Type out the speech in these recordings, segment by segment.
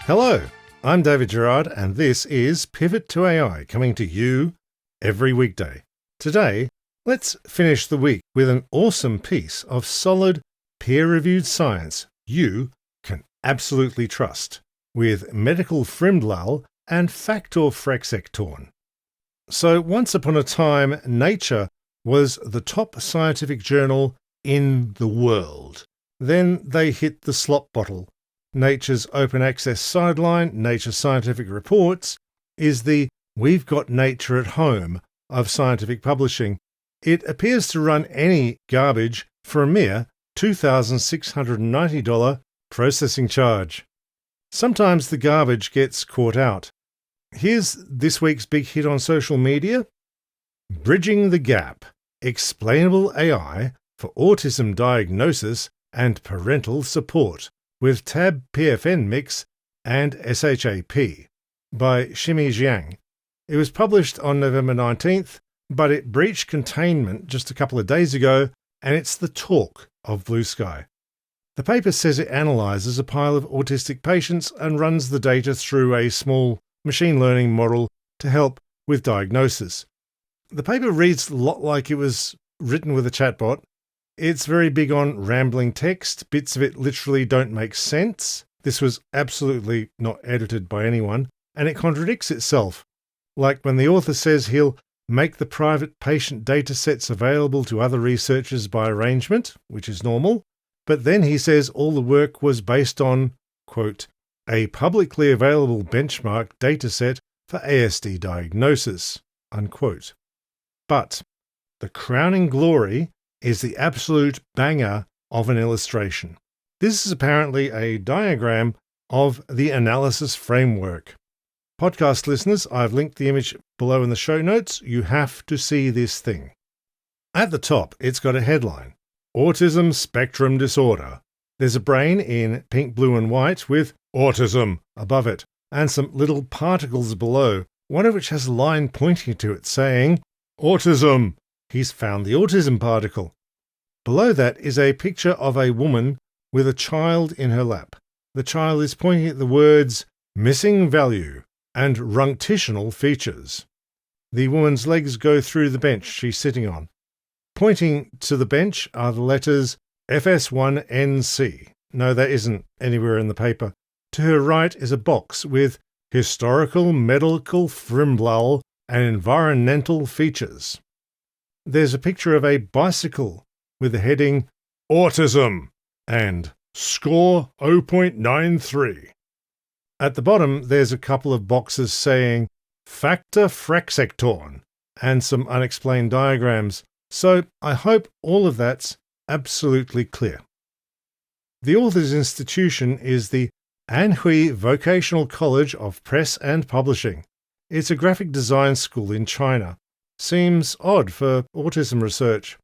Hello, I'm dgerard, and this is Pivot to AI, coming to you every weekday. Today, let's finish the week with an awesome piece of solid, peer-reviewed science you can absolutely trust, with medical frymblal and Fexcectorn. So once upon a time, Nature was the top scientific journal in the world. Then they hit the slop bottle. Nature's open access sideline, Nature Scientific Reports, is the "we've got Nature at home" of scientific publishing. It appears to run any garbage for a mere $2,690 processing charge. Sometimes the garbage gets caught out. Here's this week's big hit on social media: Bridging the Gap, Explainable AI for Autism Diagnosis and Parental Support, with Tab PFN Mix and SHAP, by Shimi Jiang. It was published on November 19th, but it breached containment just a couple of days ago, and it's the talk of Blue Sky. The paper says it analyses a pile of autistic patients and runs the data through a small machine learning model to help with diagnosis. The paper reads a lot like it was written with a chatbot. It's very big on rambling text. Bits of it literally don't make sense. This was absolutely not edited by anyone, and it contradicts itself. Like when the author says he'll make the private patient datasets available to other researchers by arrangement, which is normal, but then he says all the work was based on, quote, a publicly available benchmark dataset for ASD diagnosis, unquote. But the crowning glory is the absolute banger of an illustration. This is apparently a diagram of the analysis framework. Podcast listeners, I've linked the image below in the show notes. You have to see this thing. At the top, it's got a headline: Autism Spectrum Disorder. There's a brain in pink, blue, and white with autism above it, and some little particles below, one of which has a line pointing to it saying, autism. He's found the autism particle. Below that is a picture of a woman with a child in her lap. The child is pointing at the words missing value and runctitional features. The woman's legs go through the bench she's sitting on. Pointing to the bench are the letters FS1NC. No, that isn't anywhere in the paper. To her right is a box with historical, medical, frymblal, and environmental features. There's a picture of a bicycle with the heading Autism and score 0.93. At the bottom, there's a couple of boxes saying Factor Fexcectorn and some unexplained diagrams. So I hope all of that's absolutely clear. The author's institution is the Anhui Vocational College of Press and Publishing. It's a graphic design school in China. Seems odd for autism research.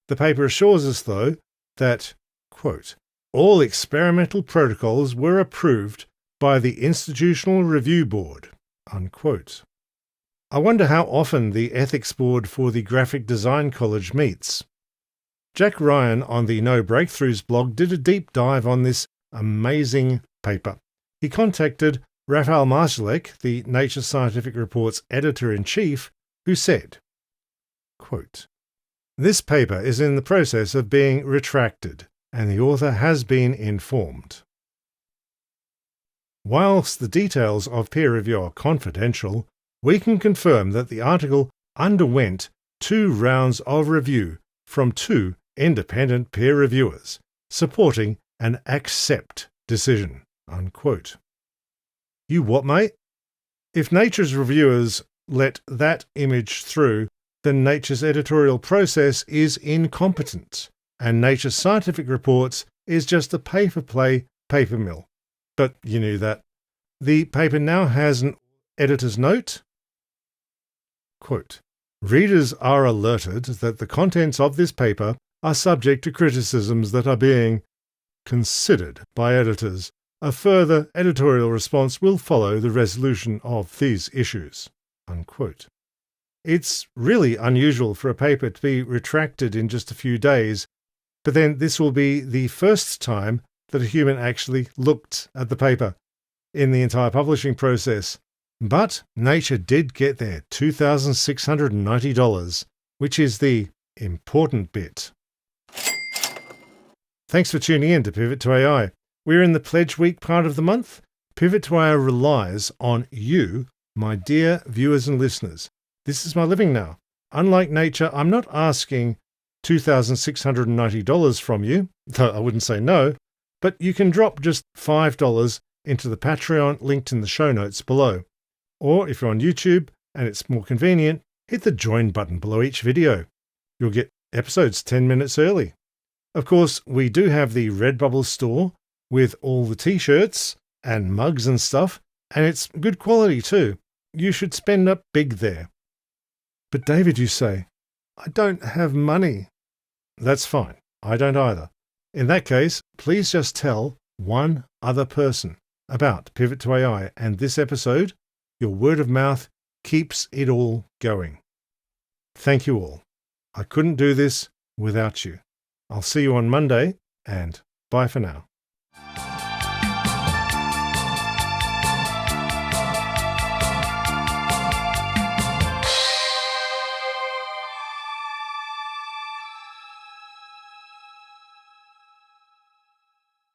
The paper assures us, though, that, quote, all experimental protocols were approved by the Institutional Review Board, unquote. I wonder how often the Ethics Board for the Graphic Design College meets. Jack Ryan on the No Breakthroughs blog did a deep dive on this amazing paper. He contacted Rafal Marszalek, the Nature Scientific Reports editor-in-chief, who said, quote, this paper is in the process of being retracted, and the author has been informed. Whilst the details of peer review are confidential, we can confirm that the article underwent 2 rounds of review from 2 independent peer reviewers, supporting an accept decision, unquote. You what, mate? If Nature's reviewers let that image through, then Nature's editorial process is incompetent, and Nature Scientific Reports is just a pay-for-play paper mill. But you knew that. The paper now has an editor's note. Quote, readers are alerted that the contents of this paper are subject to criticisms that are being considered by editors. A further editorial response will follow the resolution of these issues, unquote. It's really unusual for a paper to be retracted in just a few days, but then this will be the first time that a human actually looked at the paper. in the entire publishing process. But Nature did get their $2,690, which is the important bit. Thanks for tuning in to Pivot to AI. We're in the Pledge Week part of the month. Pivot to AI relies on you, my dear viewers and listeners. This is my living now. Unlike Nature, I'm not asking $2,690 from you, though I wouldn't say no, but you can drop just $5 into the Patreon linked in the show notes below. Or if you're on YouTube and it's more convenient, hit the join button below each video. You'll get episodes 10 minutes early. Of course, we do have the Redbubble store with all the t-shirts and mugs and stuff, and it's good quality too. You should spend up big there. But David, you say, I don't have money. That's fine. I don't either. In that case, please just tell one other person about Pivot to AI and this episode. Your word of mouth keeps it all going. Thank you all. I couldn't do this without you. I'll see you on Monday, and bye for now.